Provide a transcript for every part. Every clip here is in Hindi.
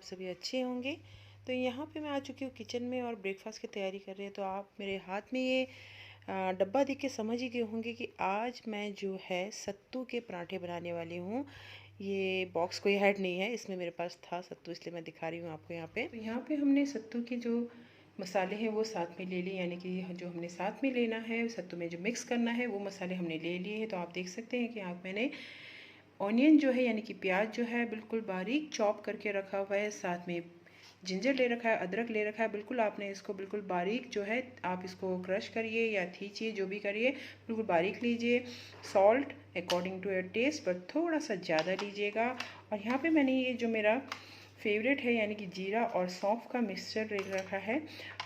सभी अच्छे होंगे। तो यहाँ पे मैं आ चुकी हूँ किचन में और ब्रेकफास्ट की तैयारी कर रहे हैं। तो आप मेरे हाथ में ये डब्बा देख के समझ ही गए होंगे कि आज मैं जो है सत्तू के पराठे बनाने वाली हूँ। ये बॉक्स कोई ऐड नहीं है, इसमें मेरे पास था सत्तू, इसलिए मैं दिखा रही हूँ आपको यहाँ पे। तो यहाँ पे हमने सत्तू के जो मसाले हैं वो साथ में ले लिए, यानी कि जो हमने साथ में लेना है सत्तू में जो मिक्स करना है वो मसाले हमने ले लिए हैं। तो आप देख सकते हैं कि यहाँ मैंने ऑनियन जो है यानी कि प्याज जो है बिल्कुल बारीक चॉप करके रखा हुआ है, साथ में जिंजर ले रखा है, अदरक ले रखा है। बिल्कुल आपने इसको बिल्कुल बारीक जो है आप इसको क्रश करिए या थीचिए, जो भी करिए बिल्कुल बारीक लीजिए। Salt according to your taste, पर थोड़ा सा ज़्यादा लीजिएगा। और यहाँ पे मैंने ये जो मेरा फेवरेट है यानी कि जीरा और सौंफ का मिक्सचर ले रखा है,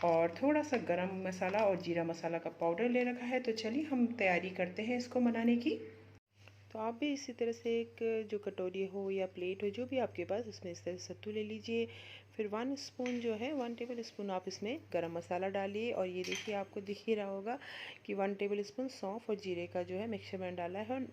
और थोड़ा सा गरम मसाला और जीरा मसाला का पाउडर ले रखा है। तो चलिए हम तैयारी करते हैं इसको बनाने की। तो आप भी इसी तरह से एक जो कटोरी हो या प्लेट हो जो भी आपके पास, उसमें इस तरह सत्तू ले लीजिए। फिर 1 स्पून जो है 1 टेबल स्पून आप इसमें गरम मसाला डालिए, और ये देखिए आपको दिख ही रहा होगा कि 1 टेबल स्पून सौंफ और जीरे का जो है मिक्सचर मैंने डाला है। और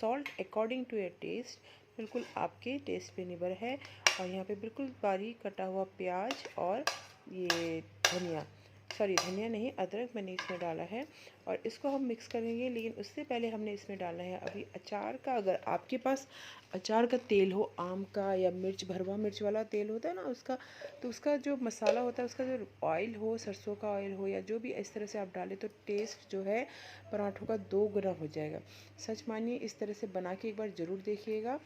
salt according to your taste, बिल्कुल आपके टेस्ट पे निर्भर है। और यहाँ पे बिल्कुल बारीक कटा हुआ प्याज और ये धनिया, सॉरी धनिया नहीं, अदरक मैंने इसमें डाला है, और इसको हम मिक्स करेंगे। लेकिन उससे पहले हमने इसमें डालना है अभी अचार का, अगर आपके पास अचार का तेल हो, आम का या मिर्च, भरवा मिर्च वाला तेल होता है ना उसका, तो उसका जो मसाला होता है उसका जो ऑयल हो, सरसों का ऑयल हो या जो भी, इस तरह से आप डालें तो टेस्ट जो है पराठों का 2 गुना हो जाएगा। सच मानिए, इस तरह से बना के एक बार ज़रूर देखिएगा।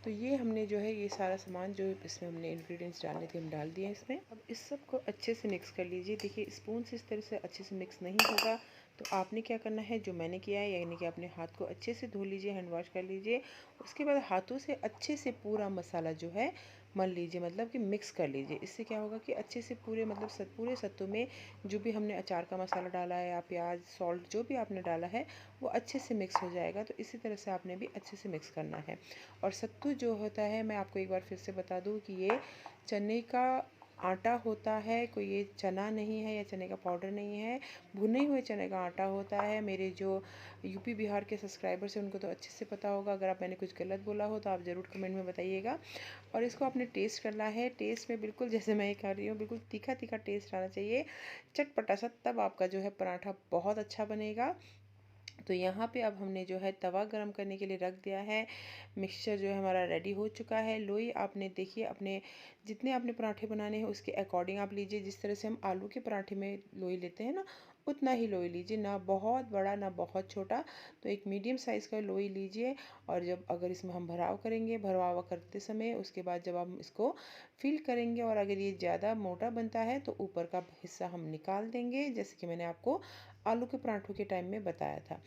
तो ये हमने जो है ये सारा सामान जो इसमें हमने इंग्रेडिएंट्स डालने थे हम डाल दिए इसमें। अब इस सब को अच्छे से मिक्स कर लीजिए। देखिए स्पून से इस तरह से अच्छे से मिक्स नहीं होगा, तो आपने क्या करना है जो मैंने किया है, यानी कि अपने हाथ को अच्छे से धो लीजिए, हैंड वॉश कर लीजिए। उसके बाद हाथों से अच्छे से पूरा मसाला जो है मल लीजिए, मतलब कि मिक्स कर लीजिए। इससे क्या होगा कि अच्छे से पूरे मतलब पूरे सत्तू में जो भी हमने अचार का मसाला डाला है या प्याज, सॉल्ट जो भी आपने डाला है वो अच्छे से मिक्स हो जाएगा। तो इसी तरह से आपने भी अच्छे से मिक्स करना है। और सत्तू जो होता है, मैं आपको एक बार फिर से बता दूं कि ये चने का आटा होता है, कोई ये चना नहीं है या चने का पाउडर नहीं है, भुने हुए चने का आटा होता है। मेरे जो यूपी बिहार के सब्सक्राइबर्स हैं उनको तो अच्छे से पता होगा। अगर आप मैंने कुछ गलत बोला हो तो आप ज़रूर कमेंट में बताइएगा। और इसको आपने टेस्ट करना है। टेस्ट में बिल्कुल जैसे मैं ये कर रही हूँ, बिल्कुल तीखा तीखा टेस्ट आना चाहिए, चटपटा सा, तब आपका जो है पराठा बहुत अच्छा बनेगा। तो यहाँ पे अब हमने जो है तवा गरम करने के लिए रख दिया है। मिक्सचर जो है हमारा रेडी हो चुका है। लोई आपने देखिए, अपने जितने आपने पराठे बनाने हैं उसके अकॉर्डिंग आप लीजिए। जिस तरह से हम आलू के पराठे में लोई लेते हैं ना, उतना ही लोई लीजिए, ना बहुत बड़ा ना बहुत छोटा। तो एक मीडियम साइज़ का लोई लीजिए। और जब अगर इसमें हम भराव करेंगे, भरवावा करते समय उसके बाद जब हम इसको फिल करेंगे, और अगर ये ज़्यादा मोटा बनता है तो ऊपर का हिस्सा हम निकाल देंगे, जैसे कि मैंने आपको आलू के पराठों के टाइम में बताया था।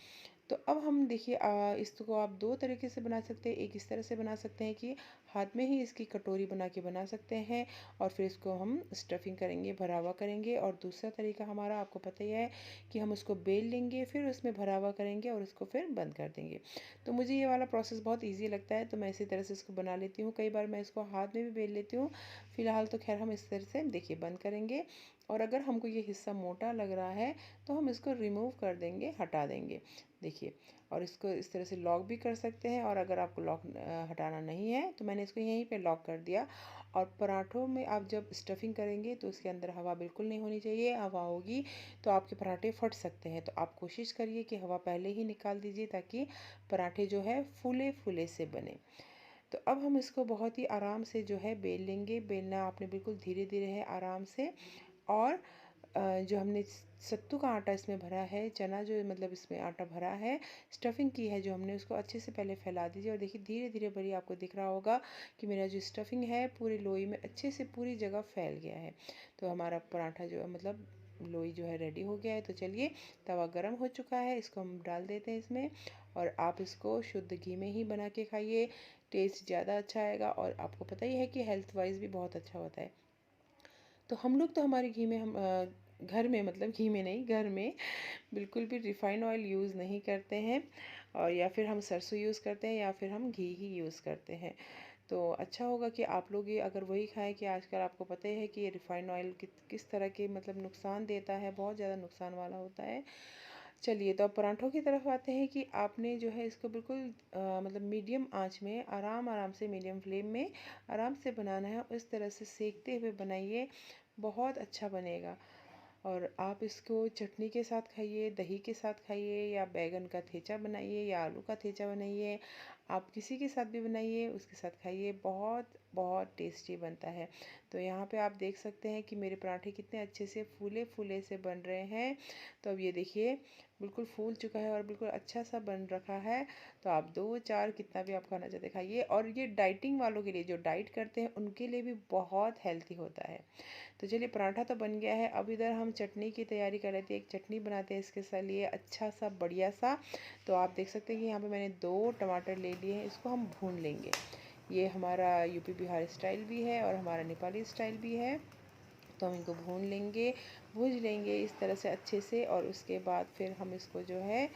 तो अब हम देखिए, इसको आप 2 तरीके से बना सकते हैं। एक इस तरह से बना सकते हैं कि हाथ में ही इसकी कटोरी बना के बना सकते हैं, और फिर इसको हम स्टफिंग करेंगे, भरावा करेंगे। और दूसरा तरीका हमारा आपको पता ही है कि हम उसको बेल लेंगे, फिर उसमें भरावा करेंगे और उसको फिर बंद कर देंगे। तो मुझे ये वाला प्रोसेस बहुत ईजी लगता है, तो मैं इसी तरह से इसको बना लेती हूँ। कई बार मैं इसको हाथ में भी बेल लेती हूँ। फिलहाल तो खैर हम इस तरह से देखिए बंद करेंगे। और अगर हमको ये हिस्सा मोटा लग रहा है तो हम इसको रिमूव कर देंगे, हटा देंगे, देखिए। और इसको इस तरह से लॉक भी कर सकते हैं। और अगर आपको लॉक हटाना नहीं है तो मैंने इसको यहीं पे लॉक कर दिया। और पराठों में आप जब स्टफिंग करेंगे तो उसके अंदर हवा बिल्कुल नहीं होनी चाहिए। हवा होगी तो आपके पराठे फट सकते हैं। तो आप कोशिश करिए कि हवा पहले ही निकाल दीजिए, ताकि पराठे जो है फूले फूले से बने। तो अब हम इसको बहुत ही आराम से जो है बेल लेंगे। बेलना आपने बिल्कुल धीरे धीरे है, आराम से। और जो हमने सत्तू का आटा इसमें भरा है, चना जो मतलब इसमें आटा भरा है, स्टफिंग की है जो हमने, उसको अच्छे से पहले फैला दीजिए। और देखिए धीरे धीरे भरी, आपको दिख रहा होगा कि मेरा जो स्टफिंग है पूरी लोई में अच्छे से पूरी जगह फैल गया है। तो हमारा पराठा जो है मतलब लोई जो है रेडी हो गया है। तो चलिए, तवा गरम हो चुका है, इसको हम डाल देते हैं इसमें। और आप इसको शुद्ध घी में ही बना के खाइए, टेस्ट ज़्यादा अच्छा आएगा। और आपको पता ही है कि हेल्थ वाइज भी बहुत अच्छा होता है। तो हम लोग तो हमारे घी में, हम घर में, मतलब घी में नहीं, घर में बिल्कुल भी रिफ़ाइंड ऑयल यूज़ नहीं करते हैं। और या फिर हम सरसों यूज़ करते हैं, या फिर हम घी ही यूज़ करते हैं। तो अच्छा होगा कि आप लोग ये अगर वही खाएं, कि आजकल आपको पता ही है कि ये रिफ़ाइंड ऑयल किस तरह के मतलब नुकसान देता है, बहुत ज़्यादा नुकसान वाला होता है। चलिए तो अब पराठों की तरफ आते हैं कि आपने जो है इसको बिल्कुल मतलब मीडियम आंच में आराम आराम से मीडियम फ्लेम में आराम से बनाना है। इस तरह से सेकते हुए बनाइए, बहुत अच्छा बनेगा। और आप इसको चटनी के साथ खाइए, दही के साथ खाइए, या बैगन का ठेचा बनाइए, या आलू का ठेचा बनाइए, आप किसी के साथ भी बनाइए, उसके साथ खाइए, बहुत बहुत टेस्टी बनता है। तो यहाँ पे आप देख सकते हैं कि मेरे पराठे कितने अच्छे से फूले फूले से बन रहे हैं। तो अब ये देखिए बिल्कुल फूल चुका है और बिल्कुल अच्छा सा बन रखा है। तो आप 2 4 कितना भी आप खाना चाहते खाइए। और ये डाइटिंग वालों के लिए, जो डाइट करते हैं उनके लिए भी बहुत हेल्थी होता है। तो चलिए पराठा तो बन गया है। अब इधर हम चटनी की तैयारी कर लेते हैं। एक चटनी बनाते हैं इसके साथ लिए अच्छा सा बढ़िया सा। तो आप देख सकते हैं कि यहाँ पे मैंने 2 टमाटर ले लिए हैं, इसको हम भून लेंगे। ये हमारा यूपी बिहार स्टाइल भी है और हमारा नेपाली स्टाइल भी है। तो हम इनको भून लेंगे, भूज लेंगे इस तरह से अच्छे से। और उसके बाद फिर हम इसको जो है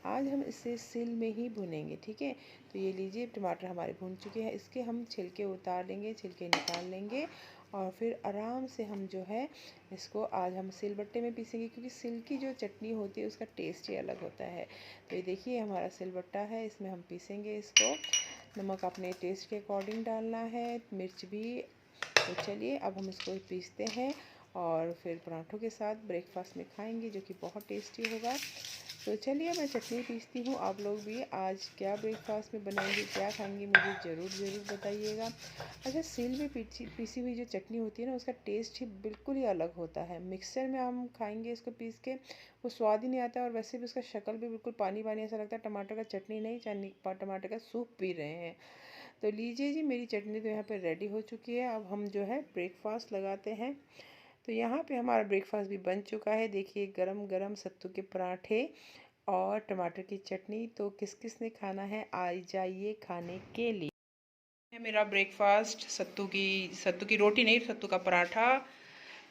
आज हम इसे सिल में ही भुनेंगे, ठीक है। तो ये लीजिए टमाटर हमारे भून चुके हैं, इसके हम छिलके उतार लेंगे, छिलके निकाल लेंगे। और फिर आराम से हम जो है इसको आज हम सिलबट्टे में पीसेंगे, क्योंकि सिल की जो चटनी होती है उसका टेस्ट ही अलग होता है। तो ये देखिए हमारा सिलबट्टा है, इसमें हम पीसेंगे इसको। नमक अपने टेस्ट के अकॉर्डिंग डालना है, मिर्च भी। तो चलिए अब हम इसको पीसते हैं और फिर पराठों के साथ ब्रेकफास्ट में खाएंगे, जो कि बहुत टेस्टी होगा। तो चलिए मैं चटनी पीसती हूँ। आप लोग भी आज क्या ब्रेकफास्ट में बनाएंगे, क्या खाएंगे, मुझे ज़रूर ज़रूर बताइएगा। अच्छा, सील में पीसी हुई जो चटनी होती है ना, उसका टेस्ट ही बिल्कुल ही अलग होता है। मिक्सर में हम खाएंगे इसको पीस के, वो स्वाद ही नहीं आता। और वैसे भी उसका शक्ल भी बिल्कुल पानी पानी ऐसा लगता है, टमाटर का चटनी नहीं, चाहे टमाटर का सूप पी रहे हैं। तो लीजिए जी, मेरी चटनी तो यहाँ पे रेडी हो चुकी है। अब हम जो है ब्रेकफास्ट लगाते हैं। तो यहाँ पे हमारा ब्रेकफास्ट भी बन चुका है। देखिए गरम गरम सत्तू के पराठे और टमाटर की चटनी। तो किस किस ने खाना है, आ जाइए खाने के लिए। है मेरा ब्रेकफास्ट सत्तू की रोटी नहीं, सत्तू का पराठा,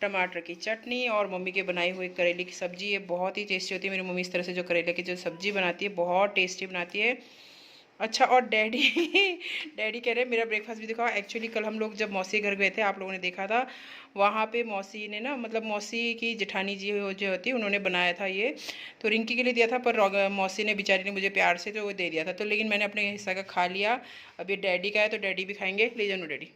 टमाटर की चटनी और मम्मी के बनाई हुई करेले की सब्ज़ी। ये बहुत ही टेस्टी होती है। मेरी मम्मी इस तरह से जो करेले की जो सब्ज़ी बनाती है बहुत टेस्टी बनाती है। अच्छा, और डैडी डैडी कह रहे हैं मेरा ब्रेकफास्ट भी दिखाओ। एक्चुअली कल हम लोग जब मौसी घर गए थे, आप लोगों ने देखा था, वहाँ पे मौसी ने ना, मतलब मौसी की जेठानी जी जो होती है, उन्होंने बनाया था ये। तो रिंकी के लिए दिया था, पर मौसी ने बेचारी ने मुझे प्यार से तो वो दे दिया था। तो लेकिन मैंने अपने हिस्सा का खा लिया। अब ये डैडी का है तो डैडी भी खाएंगे। ले जाओ डैडी।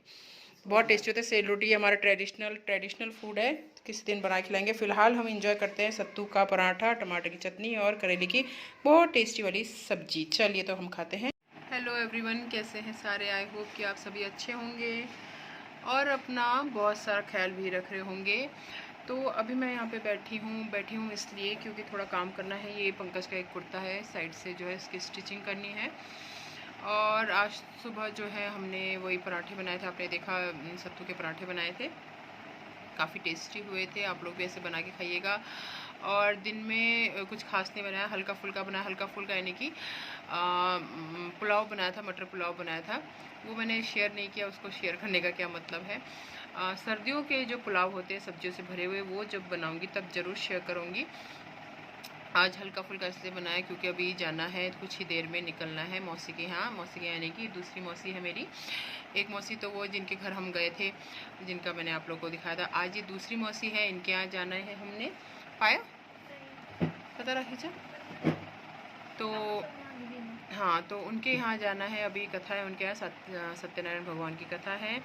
बहुत टेस्टी होता है। सेल रोटी हमारा ट्रेडिशनल फूड है, किसी दिन बना खिलाएंगे। फिलहाल हम इंजॉय करते हैं सत्तू का पराठा, टमाटर की चटनी और करेले की बहुत टेस्टी वाली सब्जी। चलिए तो हम खाते हैं। हेलो एवरीवन, कैसे हैं सारे। आई होप कि आप सभी अच्छे होंगे और अपना बहुत सारा ख्याल भी रख रहे होंगे। तो अभी मैं यहाँ पे बैठी हूँ इसलिए क्योंकि थोड़ा काम करना है। ये पंकज का एक कुर्ता है, साइड से जो है इसकी स्टिचिंग करनी है। और आज सुबह जो है हमने वही पराठे बनाए थे, आपने देखा सत्तू के पराठे बनाए थे, काफ़ी टेस्टी हुए थे। आप लोग भी ऐसे बना के खाइएगा। और दिन में कुछ खास नहीं बनाया, हल्का फुल्का बनाया। हल्का फुल्का यानी कि पुलाव बनाया था, मटर पुलाव बनाया था। वो मैंने शेयर नहीं किया, उसको शेयर करने का क्या मतलब है। सर्दियों के जो पुलाव होते हैं सब्जियों से भरे हुए, वो जब बनाऊंगी तब ज़रूर शेयर करूँगी। आज हल्का फुल्का इसलिए बनाया क्योंकि अभी जाना है, कुछ ही देर में निकलना है मौसी के यहाँ। मौसी के यानी कि दूसरी मौसी है मेरी। एक मौसी तो वो जिनके घर हम गए थे, जिनका मैंने आप लोगों को दिखाया था। आज ये दूसरी मौसी है, इनके यहाँ जाना है हमने। पाया पता रखी जा। तो हाँ, तो उनके यहाँ जाना है, अभी कथा है उनके यहाँ, सत्यनारायण भगवान की कथा है।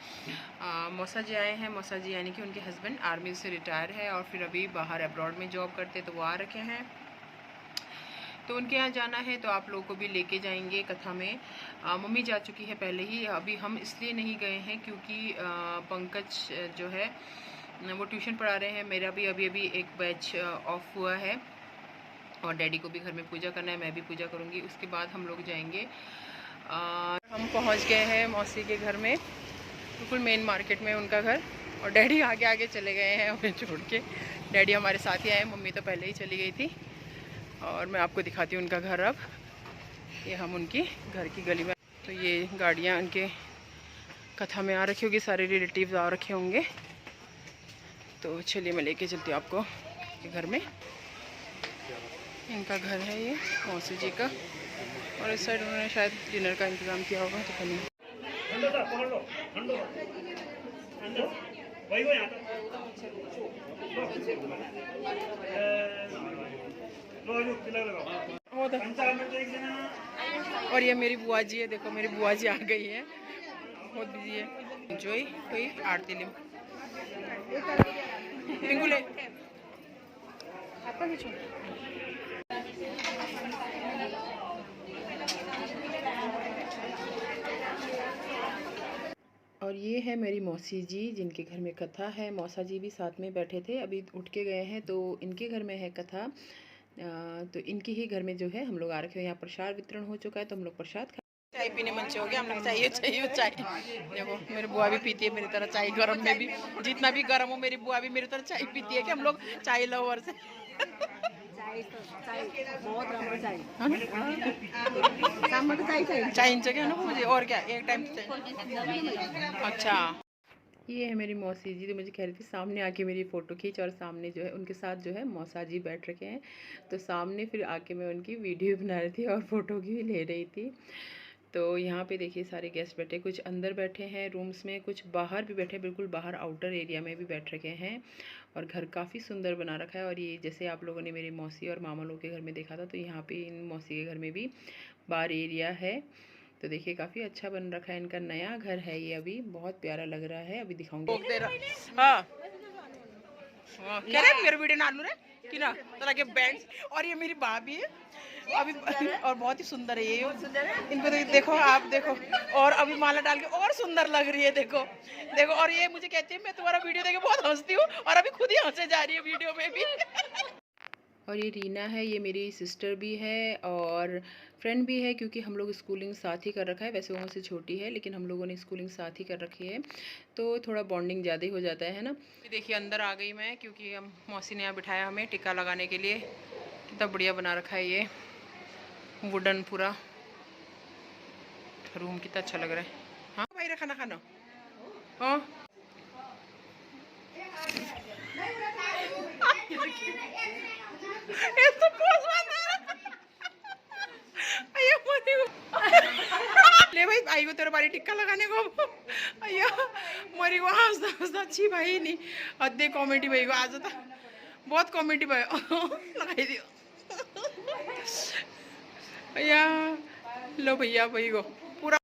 मौसा जी आए हैं। मौसा जी यानी कि उनके हस्बैंड आर्मी से रिटायर है और फिर अभी बाहर अब्रॉड में जॉब करते, तो वो आ रखे हैं। तो उनके यहाँ जाना है, तो आप लोगों को भी लेके जाएंगे कथा में। मम्मी जा चुकी है पहले ही। अभी हम इसलिए नहीं गए हैं क्योंकि पंकज जो है वो ट्यूशन पढ़ा रहे हैं। मेरा भी अभी अभी एक बैच ऑफ हुआ है और डैडी को भी घर में पूजा करना है, मैं भी पूजा करूँगी। उसके बाद हम लोग जाएंगे। हम पहुँच गए हैं मौसी के घर में, बिल्कुल मेन मार्केट में उनका घर। और डैडी आगे आगे चले गए हैं हमें छोड़ के। डैडी हमारे साथ ही आए, मम्मी तो पहले ही चली गई थी। और मैं आपको दिखाती हूँ उनका घर। अब ये हम उनकी घर की गली में। तो ये गाड़ियाँ उनके कथा में आ रखी होगी, सारे रिलेटिव्स आ रखे होंगे। तो चलिए मैं लेके चलती हूँ आपको के घर में। इनका घर है ये मौसी जी का। और इस साइड उन्होंने शायद डिनर का इंतज़ाम किया होगा, तो कहीं और ये मेरी बुआ जी है, देखो मेरी बुआ जी आ गई है, बहुत बिजी है। एंजॉय हुई आरती लिम पिंगुले और ये है मेरी मौसी जी जिनके घर में कथा है। मौसा जी भी साथ में बैठे थे, अभी उठ के गए हैं, तो इनके घर में है कथा। तो इनके ही घर में जो है हम लोग आ रखे हैं। यहाँ प्रसाद वितरण हो चुका है, तो हम लोग प्रसाद खा, चाय पीने मन से हो गया, हम लोग चाहिए चाय। देखो मेरी बुआ भी पीती है मेरी तरह चाय, गर्म में भी, जितना भी गर्म हो मेरी बुआ भी मेरी तरह चाय पीती है, कि हम लोग चाय लवर से। चाय क्या ना मुझे, और क्या एक टाइम। अच्छा, ये है मेरी मौसी जी, तो मुझे कह रही थी सामने आके मेरी फ़ोटो खींच, और सामने जो है उनके साथ जो है मौसा जी बैठ रखे हैं, तो सामने फिर आके मैं उनकी वीडियो बना रही थी और फ़ोटो भी ले रही थी। तो यहाँ पे देखिए सारे गेस्ट बैठे, कुछ अंदर बैठे हैं रूम्स में, कुछ बाहर भी बैठे, बिल्कुल बाहर आउटर एरिया में भी बैठ रखे हैं। और घर काफ़ी सुंदर बना रखा है। और ये जैसे आप लोगों ने मेरी मौसी और मामा लोग के घर में देखा था, तो यहाँ पे इन मौसी के घर में भी बार एरिया है। तो देखिए काफ़ी अच्छा बन रखा है, इनका नया घर है ये, अभी बहुत प्यारा लग रहा है, अभी दिखाऊंगी। हाँ क्या मेरे वीडियो ना रे कि ना तरह के बैंड्स। और ये मेरी भाभी है अभी, और बहुत ही सुंदर है ये, इनको देखो आप देखो, और अभी माला डाल के और सुंदर लग रही है, देखो देखो। और ये मुझे कहती है मैं तुम्हारा वीडियो देख के बहुत हंसती हूँ, और अभी खुद ही हंसे जा रही है वीडियो में भी। और ये रीना है, ये मेरी सिस्टर भी है और फ्रेंड भी है, क्योंकि हम लोग स्कूलिंग साथ ही कर रखा है। वैसे वो मुझसे छोटी है, लेकिन हम लोगों ने स्कूलिंग साथ ही कर रखी है, तो थोड़ा बॉन्डिंग ज़्यादा ही हो जाता है ना। देखिए अंदर आ गई मैं, क्योंकि हम मौसी ने यहाँ बिठाया हमें टिक्का लगाने के लिए। कितना बढ़िया बना रखा है ये वुडन पूरा रूम, कितना अच्छा लग रहा है। हाँ भाई खाना खाना, हाँ ले भाई आई को तेरे बारी टिक्का लगाने को। अयो मरी को हंसता हंसता अच्छी भाई नहीं अद्धे कॉमेडी भाई को आज तो बहुत कॉमेडी भाई लगाई दियो। भैया लो भैया भाई को पूरा।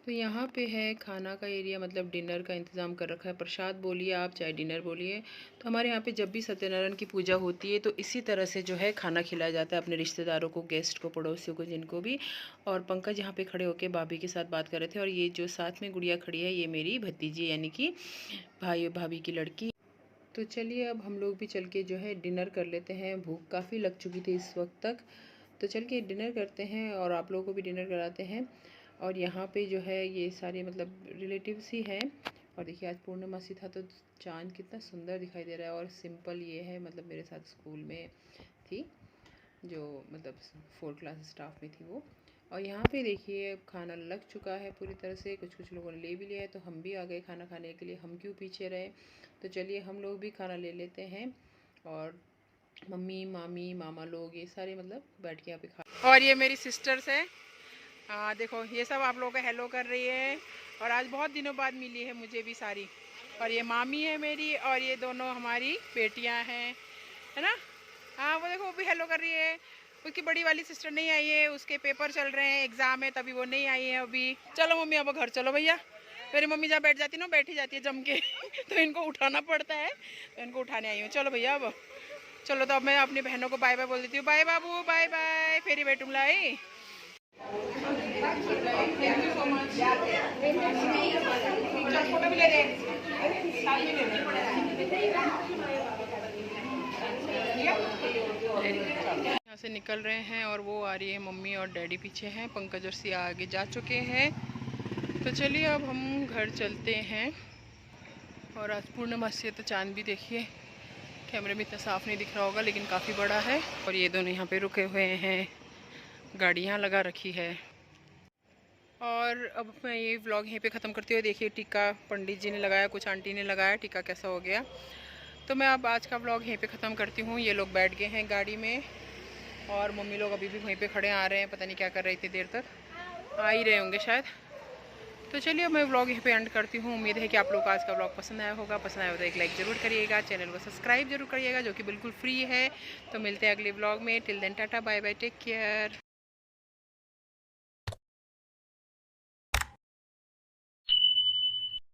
तो यहाँ पे है खाना का एरिया, मतलब डिनर का इंतज़ाम कर रखा है। प्रसाद बोलिए आप चाहे डिनर बोलिए, तो हमारे यहाँ पे जब भी सत्यनारायण की पूजा होती है, तो इसी तरह से जो है खाना खिलाया जाता है अपने रिश्तेदारों को, गेस्ट को, पड़ोसियों को, जिनको भी। और पंकज यहाँ पे खड़े होकर भाभी के साथ बात कर रहे थे। और ये जो साथ में गुड़िया खड़ी है, ये मेरी भतीजी यानी कि भाई भाभी की लड़की। तो चलिए अब हम लोग भी चल के जो है डिनर कर लेते हैं, भूख काफ़ी लग चुकी थी इस वक्त तक, तो चल के डिनर करते हैं और आप लोगों को भी डिनर कराते हैं। और यहाँ पे जो है ये सारे मतलब रिलेटिव्स ही हैं। और देखिए आज पूर्णमासी था, तो चाँद कितना सुंदर दिखाई दे रहा है। और सिंपल ये है, मतलब मेरे साथ स्कूल में थी, जो मतलब 4th क्लास स्टाफ में थी वो। और यहाँ पे देखिए खाना लग चुका है पूरी तरह से, कुछ लोगों ने ले भी लिया है, तो हम भी आ गए खाना खाने के लिए, हम क्यों पीछे रहे। तो चलिए हम लोग भी खाना ले लेते हैं। और मम्मी मामी मामा लोग ये सारे मतलब बैठ के यहाँ पे खा। और ये मेरी सिस्टर्स है, हाँ देखो ये सब आप लोगों का हेलो कर रही है, और आज बहुत दिनों बाद मिली है मुझे भी सारी। और ये मामी है मेरी, और ये दोनों हमारी बेटियां हैं, है ना। हाँ वो देखो वो भी हेलो कर रही है। उसकी बड़ी वाली सिस्टर नहीं आई है, उसके पेपर चल रहे हैं, एग्ज़ाम है, तभी वो नहीं आई है अभी। चलो मम्मी अब घर चलो भैया। मेरी मम्मी जहाँ बैठ जाती ना बैठी जाती है जम के तो इनको उठाना पड़ता है, तो इनको उठाने आई हूँ। चलो भैया अब चलो, तो अब मैं अपनी बहनों को बाय बाय बोल देती हूँ। बाय बाबू, बाय बाय, फेरी बेटूम लाई। Thank you so much. Photo भी ले रहे यहाँ से निकल रहे हैं, और वो आ रही है मम्मी और डैडी पीछे हैं, पंकज और सिया आगे जा चुके हैं। तो चलिए अब हम घर चलते हैं। और आज पूर्णमासी है, तो चांद भी देखिए कैमरे में इतना साफ नहीं दिख रहा होगा, लेकिन काफ़ी बड़ा है। और ये दोनों यहाँ पे रुके हुए हैं, गाड़ियाँ लगा रखी है। और अब मैं ये व्लॉग यहीं पे ख़त्म करती हूँ। देखिए टीका पंडित जी ने लगाया, कुछ आंटी ने लगाया, टीका कैसा हो गया। तो मैं अब आज का व्लॉग यहीं पे ख़त्म करती हूँ। ये लोग बैठ गए हैं गाड़ी में, और मम्मी लोग अभी भी वहीं पे खड़े आ रहे हैं, पता नहीं क्या कर रहे थे देर तक, आ ही रहे होंगे शायद। तो चलिए अब मैं व्लॉग यहाँ पे एंड करती हूँ। उम्मीद है कि आप लोग को आज का व्लॉग पसंद आया होगा। पसंद आया हो तो एक लाइक ज़रूर करिएगा, चैनल को सब्सक्राइब जरूर करिएगा जो कि बिल्कुल फ्री है। तो मिलते हैं अगले व्लॉग में। Till then tata bye bye, take care.